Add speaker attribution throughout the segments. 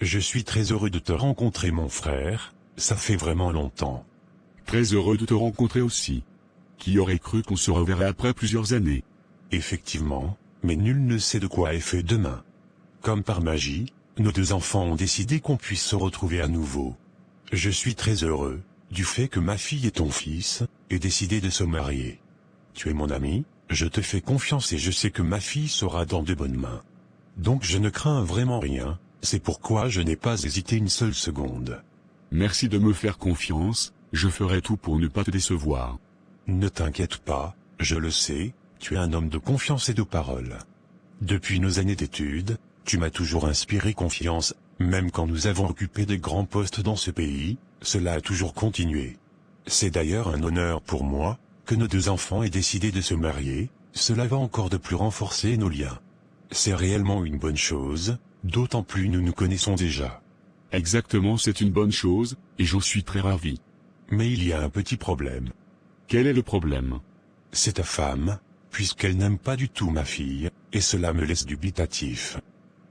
Speaker 1: Je suis très heureux de te rencontrer mon frère, ça fait vraiment longtemps.
Speaker 2: Très heureux de te rencontrer aussi. Qui aurait cru qu'on se reverrait après plusieurs années?
Speaker 1: Effectivement, mais nul ne sait de quoi est fait demain. Comme par magie, nos deux enfants ont décidé qu'on puisse se retrouver à nouveau. Je suis très heureux, du fait que ma fille et ton fils aient décidé de se marier. Tu es mon ami, je te fais confiance et je sais que ma fille sera dans de bonnes mains. Donc je ne crains vraiment rien, c'est pourquoi je n'ai pas hésité une seule seconde.
Speaker 2: Merci de me faire confiance, je ferai tout pour ne pas te décevoir.
Speaker 1: Ne t'inquiète pas, je le sais, tu es un homme de confiance et de parole. Depuis nos années d'études, tu m'as toujours inspiré confiance, même quand nous avons occupé de grands postes dans ce pays, cela a toujours continué. C'est d'ailleurs un honneur pour moi, que nos deux enfants aient décidé de se marier, cela va encore de plus renforcer nos liens. C'est réellement une bonne chose, d'autant plus nous nous connaissons déjà.
Speaker 2: Exactement, c'est une bonne chose, et j'en suis très ravi.
Speaker 1: Mais il y a un petit problème.
Speaker 2: Quel est le problème?
Speaker 1: C'est ta femme, puisqu'elle n'aime pas du tout ma fille, et cela me laisse dubitatif.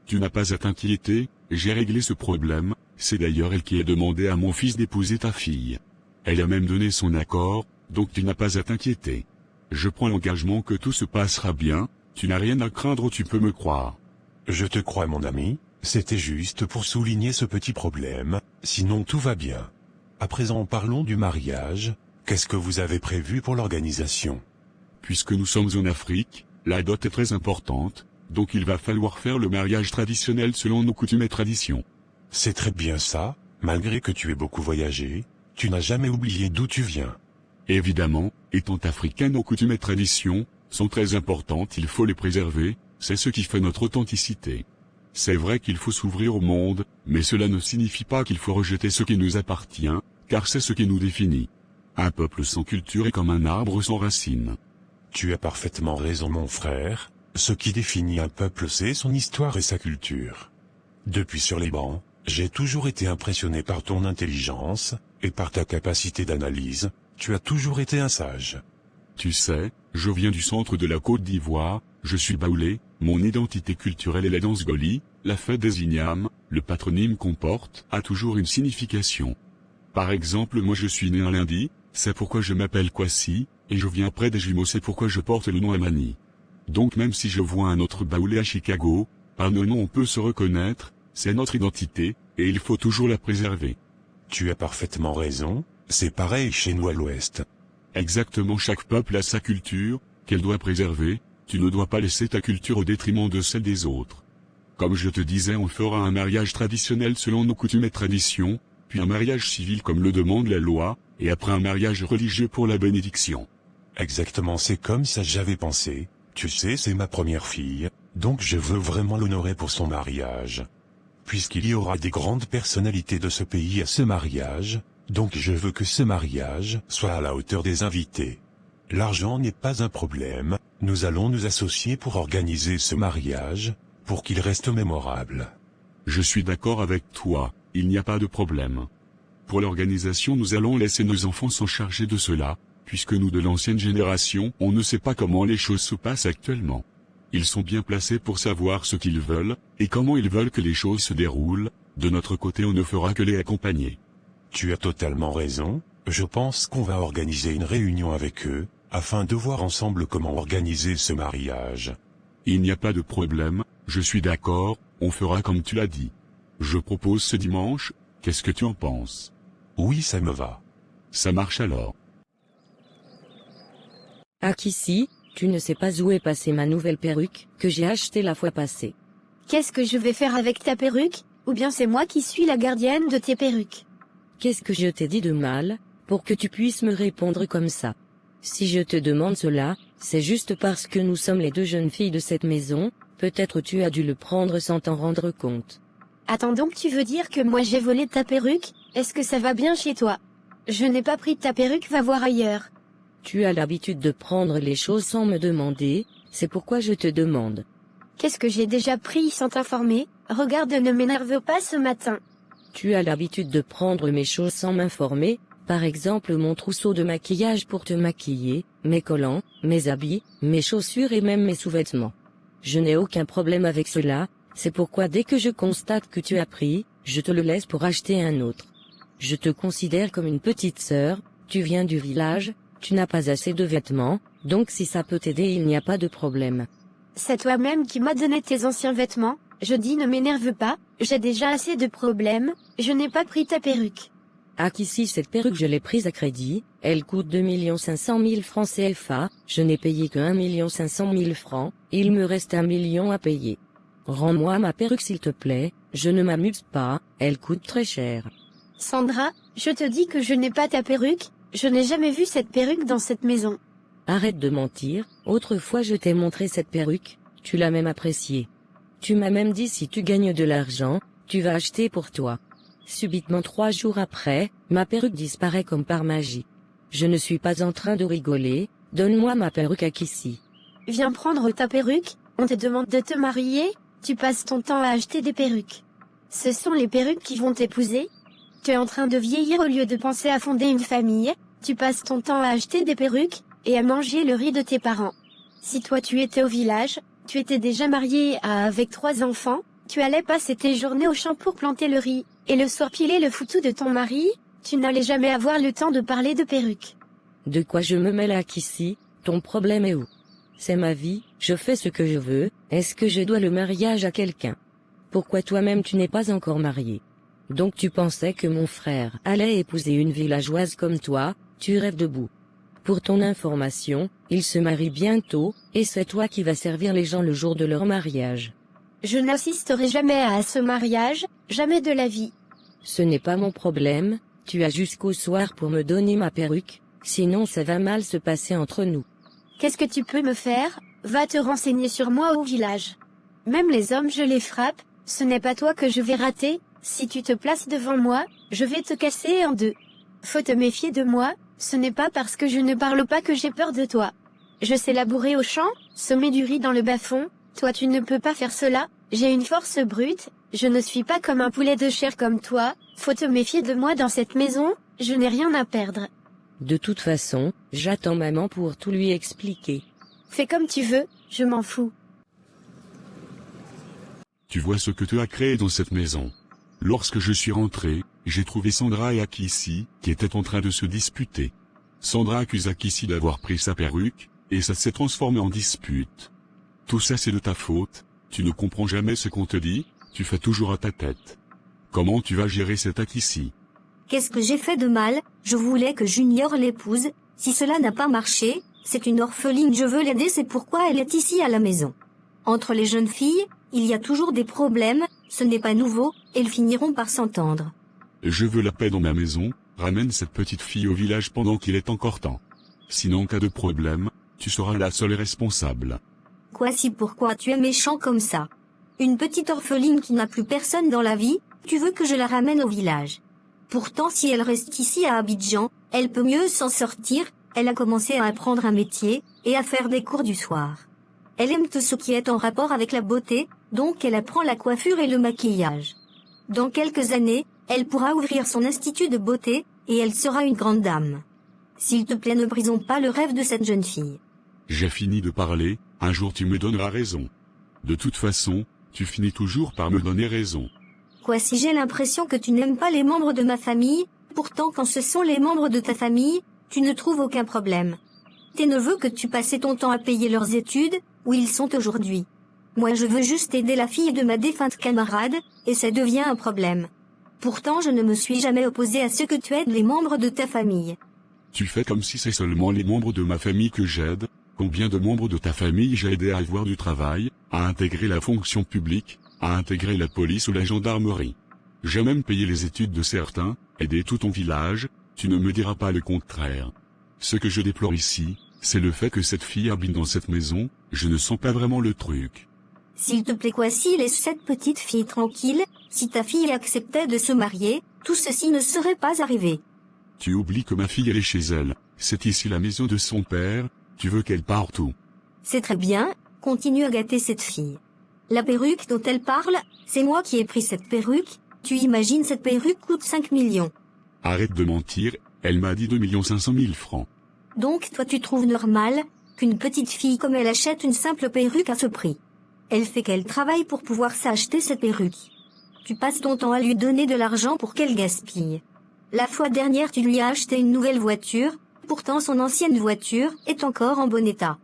Speaker 2: Tu n'as pas à t'inquiéter, j'ai réglé ce problème, c'est d'ailleurs elle qui a demandé à mon fils d'épouser ta fille. Elle a même donné son accord, donc tu n'as pas à t'inquiéter. Je prends l'engagement que tout se passera bien, tu n'as rien à craindre, tu peux me croire.
Speaker 1: Je te crois mon ami, c'était juste pour souligner ce petit problème, sinon tout va bien. À présent parlons du mariage, qu'est-ce que vous avez prévu pour l'organisation?
Speaker 2: Puisque nous sommes en Afrique, la dot est très importante, donc il va falloir faire le mariage traditionnel selon nos coutumes et traditions.
Speaker 1: C'est très bien ça, malgré que tu aies beaucoup voyagé, tu n'as jamais oublié d'où tu viens.
Speaker 2: Évidemment, étant africain, nos coutumes et traditions sont très importantes, il faut les préserver, c'est ce qui fait notre authenticité. C'est vrai qu'il faut s'ouvrir au monde, mais cela ne signifie pas qu'il faut rejeter ce qui nous appartient, car c'est ce qui nous définit. Un peuple sans culture est comme un arbre sans racines.
Speaker 1: Tu as parfaitement raison mon frère, ce qui définit un peuple c'est son histoire et sa culture. Depuis sur les bancs, j'ai toujours été impressionné par ton intelligence, et par ta capacité d'analyse, tu as toujours été un sage.
Speaker 2: Tu sais, je viens du centre de la Côte d'Ivoire, je suis baoulé, mon identité culturelle est la danse goli, la fête des ignames, le patronyme qu'on porte a toujours une signification. Par exemple, moi je suis né un lundi, c'est pourquoi je m'appelle Kwasi, et je viens près des jumeaux, c'est pourquoi je porte le nom Amani. Donc même si je vois un autre baoulé à Chicago, par nos noms on peut se reconnaître, c'est notre identité, et il faut toujours la préserver.
Speaker 1: Tu as parfaitement raison, c'est pareil chez nous à l'Ouest.
Speaker 2: Exactement, chaque peuple a sa culture, qu'elle doit préserver, tu ne dois pas laisser ta culture au détriment de celle des autres. Comme je te disais, on fera un mariage traditionnel selon nos coutumes et traditions, puis un mariage civil comme le demande la loi, et après un mariage religieux pour la bénédiction.
Speaker 1: Exactement, c'est comme ça j'avais pensé, tu sais c'est ma première fille, donc je veux vraiment l'honorer pour son mariage. Puisqu'il y aura des grandes personnalités de ce pays à ce mariage, donc je veux que ce mariage soit à la hauteur des invités. L'argent n'est pas un problème, nous allons nous associer pour organiser ce mariage, pour qu'il reste mémorable.
Speaker 2: Je suis d'accord avec toi, il n'y a pas de problème. Pour l'organisation, nous allons laisser nos enfants s'en charger de cela, puisque nous de l'ancienne génération, on ne sait pas comment les choses se passent actuellement. Ils sont bien placés pour savoir ce qu'ils veulent, et comment ils veulent que les choses se déroulent, de notre côté on ne fera que les accompagner.
Speaker 1: Tu as totalement raison, je pense qu'on va organiser une réunion avec eux, afin de voir ensemble comment organiser ce mariage.
Speaker 2: Il n'y a pas de problème, je suis d'accord, on fera comme tu l'as dit. Je propose ce dimanche, qu'est-ce que tu en penses?
Speaker 1: Oui, ça me va.
Speaker 2: Ça marche alors.
Speaker 3: Akissi, tu ne sais pas où est passée ma nouvelle perruque, que j'ai achetée la fois passée.
Speaker 4: Qu'est-ce que je vais faire avec ta perruque? Ou bien c'est moi qui suis la gardienne de tes perruques?
Speaker 3: Qu'est-ce que je t'ai dit de mal, pour que tu puisses me répondre comme ça? Si je te demande cela, c'est juste parce que nous sommes les deux jeunes filles de cette maison, peut-être tu as dû le prendre sans t'en rendre compte.
Speaker 4: Attends, donc tu veux dire que moi j'ai volé ta perruque? Est-ce que ça va bien chez toi? Je n'ai pas pris ta perruque, va voir ailleurs.
Speaker 3: Tu as l'habitude de prendre les choses sans me demander, c'est pourquoi je te demande.
Speaker 4: Qu'est-ce que j'ai déjà pris sans t'informer? Regarde, ne m'énerve pas ce matin.
Speaker 3: Tu as l'habitude de prendre mes choses sans m'informer, par exemple mon trousseau de maquillage pour te maquiller, mes collants, mes habits, mes chaussures et même mes sous-vêtements. Je n'ai aucun problème avec cela, c'est pourquoi dès que je constate que tu as pris, je te le laisse pour acheter un autre. Je te considère comme une petite sœur, tu viens du village, tu n'as pas assez de vêtements, donc si ça peut t'aider il n'y a pas de problème.
Speaker 4: C'est toi-même qui m'as donné tes anciens vêtements, je dis ne m'énerve pas, j'ai déjà assez de problèmes, je n'ai pas pris ta perruque.
Speaker 3: Ici cette perruque je l'ai prise à crédit, elle coûte 2 500 000 francs CFA, je n'ai payé que 1 500 000 francs, il me reste 1 million à payer. Rends-moi ma perruque s'il te plaît, je ne m'amuse pas, elle coûte très cher.
Speaker 4: Sandra, je te dis que je n'ai pas ta perruque, je n'ai jamais vu cette perruque dans cette maison.
Speaker 3: Arrête de mentir, autrefois je t'ai montré cette perruque, tu l'as même appréciée. Tu m'as même dit si tu gagnes de l'argent, tu vas acheter pour toi. Subitement 3 jours après, ma perruque disparaît comme par magie. Je ne suis pas en train de rigoler, donne-moi ma perruque Akissi.
Speaker 4: Viens prendre ta perruque, on te demande de te marier, tu passes ton temps à acheter des perruques. Ce sont les perruques qui vont t'épouser? Tu es en train de vieillir au lieu de penser à fonder une famille, tu passes ton temps à acheter des perruques, et à manger le riz de tes parents. Si toi tu étais au village, tu étais déjà marié avec 3 enfants, tu allais passer tes journées au champ pour planter le riz, et le soir piler le foutou de ton mari, tu n'allais jamais avoir le temps de parler de perruques.
Speaker 3: De quoi je me mêle Akissi, ton problème est où? C'est ma vie, je fais ce que je veux, est-ce que je dois le mariage à quelqu'un? Pourquoi toi-même tu n'es pas encore marié? Donc tu pensais que mon frère allait épouser une villageoise comme toi, tu rêves debout. Pour ton information, il se marie bientôt, et c'est toi qui vas servir les gens le jour de leur mariage.
Speaker 4: Je n'assisterai jamais à ce mariage, jamais de la vie.
Speaker 3: Ce n'est pas mon problème, tu as jusqu'au soir pour me donner ma perruque, sinon ça va mal se passer entre nous.
Speaker 4: Qu'est-ce que tu peux me faire? Va te renseigner sur moi au village. Même les hommes je les frappe, ce n'est pas toi que je vais rater, si tu te places devant moi, je vais te casser en deux. Faut te méfier de moi, ce n'est pas parce que je ne parle pas que j'ai peur de toi. Je sais labourer au champ, semer du riz dans le bas-fond, toi tu ne peux pas faire cela, j'ai une force brute, je ne suis pas comme un poulet de chair comme toi, faut te méfier de moi dans cette maison, je n'ai rien à perdre.
Speaker 3: De toute façon, j'attends maman pour tout lui expliquer.
Speaker 4: Fais comme tu veux, je m'en fous.
Speaker 2: Tu vois ce que tu as créé dans cette maison. Lorsque je suis rentré, j'ai trouvé Sandra et Akissi, qui étaient en train de se disputer. Sandra accuse Akissi d'avoir pris sa perruque, et ça s'est transformé en dispute. Tout ça c'est de ta faute, tu ne comprends jamais ce qu'on te dit, tu fais toujours à ta tête. Comment tu vas gérer cette Akissi?
Speaker 5: Qu'est-ce que j'ai fait de mal? Je voulais que Junior l'épouse, si cela n'a pas marché, c'est une orpheline, je veux l'aider, c'est pourquoi elle est ici à la maison. Entre les jeunes filles, il y a toujours des problèmes, ce n'est pas nouveau, elles finiront par s'entendre.
Speaker 2: Je veux la paix dans ma maison, ramène cette petite fille au village pendant qu'il est encore temps. Sinon en cas de problème, tu seras la seule responsable.
Speaker 5: Quoi si pourquoi tu es méchant comme ça? Une petite orpheline qui n'a plus personne dans la vie, tu veux que je la ramène au village. Pourtant si elle reste ici à Abidjan, elle peut mieux s'en sortir, elle a commencé à apprendre un métier, et à faire des cours du soir. Elle aime tout ce qui est en rapport avec la beauté, donc elle apprend la coiffure et le maquillage. Dans quelques années, elle pourra ouvrir son institut de beauté, et elle sera une grande dame. S'il te plaît ne brisons pas le rêve de cette jeune fille.
Speaker 2: J'ai fini de parler, un jour tu me donneras raison. De toute façon, tu finis toujours par me donner raison.
Speaker 5: Quoi si j'ai l'impression que tu n'aimes pas les membres de ma famille, pourtant quand ce sont les membres de ta famille, tu ne trouves aucun problème. Tes neveux que tu passais ton temps à payer leurs études, où ils sont aujourd'hui. Moi je veux juste aider la fille de ma défunte camarade, et ça devient un problème. Pourtant je ne me suis jamais opposé à ce que tu aides les membres de ta famille.
Speaker 2: Tu fais comme si c'est seulement les membres de ma famille que j'aide. Combien de membres de ta famille j'ai aidé à avoir du travail, à intégrer la fonction publique, à intégrer la police ou la gendarmerie. J'ai même payé les études de certains, aidé tout ton village, tu ne me diras pas le contraire. Ce que je déplore ici, c'est le fait que cette fille habite dans cette maison, je ne sens pas vraiment le truc.
Speaker 5: S'il te plaît quoi si laisse cette petite fille tranquille, si ta fille acceptait de se marier, tout ceci ne serait pas arrivé.
Speaker 2: Tu oublies que ma fille elle est chez elle, c'est ici la maison de son père, tu veux qu'elle parte où?
Speaker 5: C'est très bien, continue à gâter cette fille. La perruque dont elle parle, c'est moi qui ai pris cette perruque, tu imagines cette perruque coûte 5 millions.
Speaker 2: Arrête de mentir, elle m'a dit 2 500 000 francs.
Speaker 5: Donc toi tu trouves normal qu'une petite fille comme elle achète une simple perruque à ce prix. Elle fait qu'elle travaille pour pouvoir s'acheter cette perruque. Tu passes ton temps à lui donner de l'argent pour qu'elle gaspille. La fois dernière tu lui as acheté une nouvelle voiture, pourtant son ancienne voiture est encore en bon état.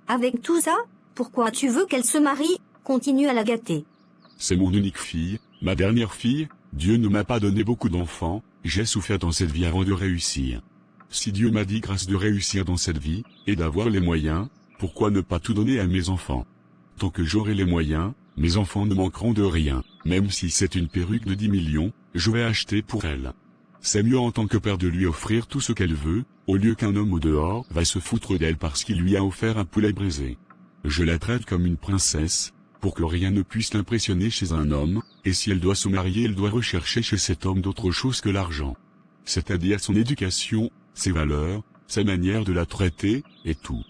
Speaker 5: Avec tout ça, pourquoi tu veux qu'elle se marie? Continue à la gâter.
Speaker 2: C'est mon unique fille, ma dernière fille. Dieu ne m'a pas donné beaucoup d'enfants, j'ai souffert dans cette vie avant de réussir. Si Dieu m'a dit grâce de réussir dans cette vie, et d'avoir les moyens, pourquoi ne pas tout donner à mes enfants? Tant que j'aurai les moyens, mes enfants ne manqueront de rien, même si c'est une perruque de 10 millions, je vais acheter pour elle. C'est mieux en tant que père de lui offrir tout ce qu'elle veut, au lieu qu'un homme au dehors va se foutre d'elle parce qu'il lui a offert un poulet braisé. Je la traite comme une princesse, pour que rien ne puisse l'impressionner chez un homme, et si elle doit se marier, elle doit rechercher chez cet homme d'autre chose que l'argent. C'est-à-dire son éducation, ses valeurs, sa manière de la traiter, et tout.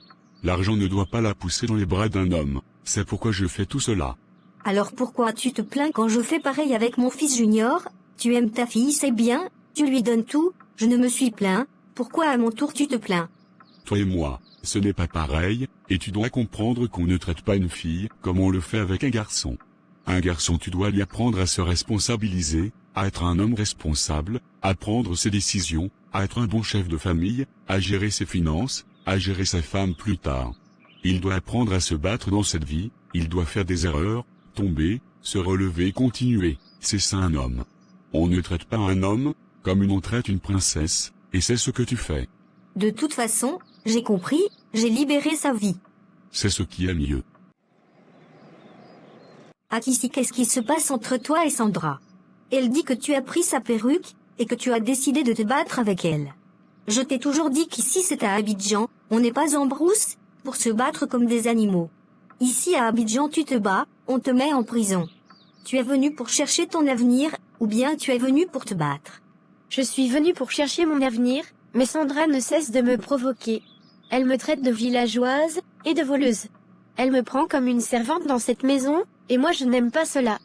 Speaker 2: L'argent ne doit pas la pousser dans les bras d'un homme, c'est pourquoi je fais tout cela.
Speaker 5: Alors pourquoi tu te plains quand je fais pareil avec mon fils Junior? Tu aimes ta fille, c'est bien, tu lui donnes tout, je ne me suis plaint, pourquoi à mon tour tu te plains?
Speaker 2: Toi et moi, ce n'est pas pareil, et tu dois comprendre qu'on ne traite pas une fille comme on le fait avec un garçon. Un garçon, tu dois lui apprendre à se responsabiliser, à être un homme responsable, à prendre ses décisions, à être un bon chef de famille, à gérer ses finances, à gérer sa femme plus tard. Il doit apprendre à se battre dans cette vie, il doit faire des erreurs, tomber, se relever et continuer, c'est ça un homme. On ne traite pas un homme comme on traite une princesse, et c'est ce que tu fais.
Speaker 5: De toute façon, j'ai compris, j'ai libéré sa vie.
Speaker 2: C'est ce qui est mieux.
Speaker 5: Akissi, qu'est-ce qui se passe entre toi et Sandra? Elle dit que tu as pris sa perruque, et que tu as décidé de te battre avec elle. Je t'ai toujours dit qu'ici c'est à Abidjan, on n'est pas en brousse, pour se battre comme des animaux. Ici à Abidjan tu te bats, on te met en prison. Tu es venu pour chercher ton avenir, ou bien tu es venu pour te battre?
Speaker 4: Je suis venue pour chercher mon avenir, mais Sandra ne cesse de me provoquer. Elle me traite de villageoise et de voleuse. Elle me prend comme une servante dans cette maison, et moi je n'aime pas cela.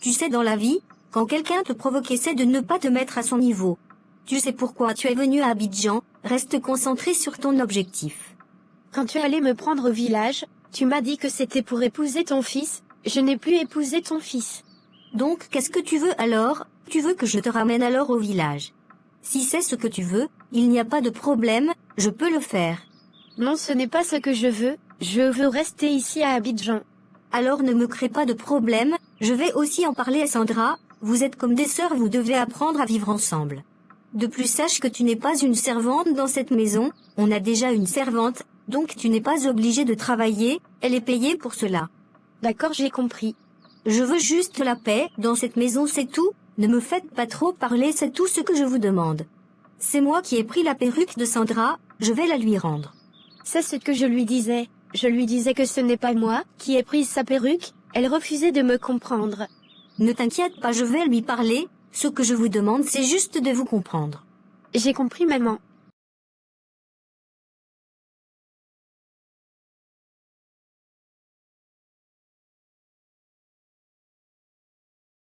Speaker 5: Tu sais, dans la vie, quand quelqu'un te provoque, essaie de ne pas te mettre à son niveau. Tu sais pourquoi tu es venu à Abidjan, reste concentré sur ton objectif.
Speaker 4: Quand tu allais me prendre au village, tu m'as dit que c'était pour épouser ton fils, je n'ai plus épousé ton fils.
Speaker 5: Donc qu'est-ce que tu veux alors? Tu veux que je te ramène alors au village? Si c'est ce que tu veux, il n'y a pas de problème, je peux le faire.
Speaker 4: Non, ce n'est pas ce que je veux rester ici à Abidjan.
Speaker 5: Alors ne me crée pas de problème, je vais aussi en parler à Sandra, vous êtes comme des sœurs, vous devez apprendre à vivre ensemble. De plus, sache que tu n'es pas une servante dans cette maison, on a déjà une servante, donc tu n'es pas obligé de travailler, elle est payée pour cela.
Speaker 4: D'accord, j'ai compris.
Speaker 5: Je veux juste la paix, dans cette maison c'est tout, ne me faites pas trop parler, c'est tout ce que je vous demande. C'est moi qui ai pris la perruque de Sandra, je vais la lui rendre.
Speaker 4: C'est ce que je lui disais. Je lui disais que ce n'est pas moi qui ai pris sa perruque, elle refusait de me comprendre.
Speaker 5: Ne t'inquiète pas, je vais lui parler, ce que je vous demande c'est juste de vous comprendre.
Speaker 4: J'ai compris, maman.